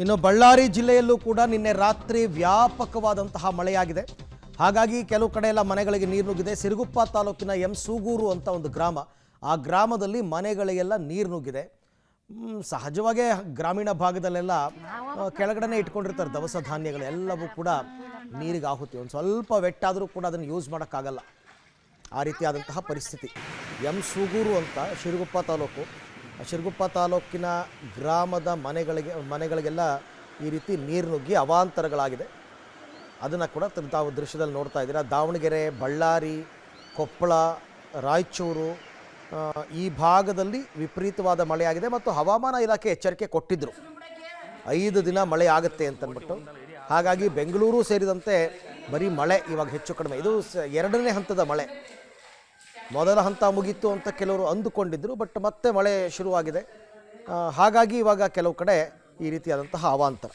ಇನ್ನು ಬಳ್ಳಾರಿ ಜಿಲ್ಲೆಯಲ್ಲೂ ಕೂಡ ನಿನ್ನೆ ರಾತ್ರಿ ವ್ಯಾಪಕವಾದಂತಹ ಮಳೆಯಾಗಿದೆ. ಹಾಗಾಗಿ ಕೆಲವು ಕಡೆ ಎಲ್ಲ ಮನೆಗಳಿಗೆ ನೀರು ನುಗ್ಗಿದೆ. ಸಿರುಗುಪ್ಪ ತಾಲೂಕಿನ ಎಂ ಸೂಗೂರು ಅಂತ ಒಂದು ಗ್ರಾಮ, ಆ ಗ್ರಾಮದಲ್ಲಿ ಮನೆಗಳಿಗೆಲ್ಲ ನೀರು ನುಗ್ಗಿದೆ. ಸಹಜವಾಗಿ ಗ್ರಾಮೀಣ ಭಾಗದಲ್ಲೆಲ್ಲ ಕೆಳಗಡೆನೇ ಇಟ್ಕೊಂಡಿರ್ತಾರೆ ದವಸ ಧಾನ್ಯಗಳು, ಎಲ್ಲವೂ ಕೂಡ ನೀರಿಗೆ ಆಹುತಿ. ಒಂದು ಸ್ವಲ್ಪ ವೆಟ್ಟಾದರೂ ಕೂಡ ಅದನ್ನು ಯೂಸ್ ಮಾಡೋಕ್ಕಾಗಲ್ಲ, ಆ ರೀತಿಯಾದಂತಹ ಪರಿಸ್ಥಿತಿ. ಎಂ ಸೂಗೂರು ಅಂತ ಶಿರುಗುಪ್ಪ ತಾಲೂಕಿನ ಗ್ರಾಮದ ಮನೆಗಳಿಗೆಲ್ಲ ಈ ರೀತಿ ನೀರು ನುಗ್ಗಿ ಅವಾಂತರಗಳಾಗಿದೆ. ಅದನ್ನು ಕೂಡ ತಾವು ದೃಶ್ಯದಲ್ಲಿ ನೋಡ್ತಾ ಇದ್ದೀರಾ. ದಾವಣಗೆರೆ, ಬಳ್ಳಾರಿ, ಕೊಪ್ಪಳ, ರಾಯಚೂರು ಈ ಭಾಗದಲ್ಲಿ ವಿಪರೀತವಾದ ಮಳೆಯಾಗಿದೆ ಮತ್ತು ಹವಾಮಾನ ಇಲಾಖೆ ಎಚ್ಚರಿಕೆ ಕೊಟ್ಟಿದ್ದರು 5 ದಿನ ಮಳೆ ಆಗುತ್ತೆ ಅಂತಂದ್ಬಿಟ್ಟು. ಹಾಗಾಗಿ ಬೆಂಗಳೂರು ಸೇರಿದಂತೆ ಬರೀ ಮಳೆ ಇವಾಗ ಹೆಚ್ಚು ಕಡಿಮೆ. ಇದು 2ನೇ ಹಂತದ ಮಳೆ. ಮೊದಲ ಹಂತ ಮುಗೀತು ಅಂತ ಕೆಲವರು ಅಂದುಕೊಂಡಿದ್ದರು, ಬಟ್ ಮತ್ತೆ ಮಳೆ ಶುರುವಾಗಿದೆ. ಹಾಗಾಗಿ ಇವಾಗ ಕೆಲವು ಕಡೆ ಈ ರೀತಿಯಾದಂತಹ ಅವಾಂತರ.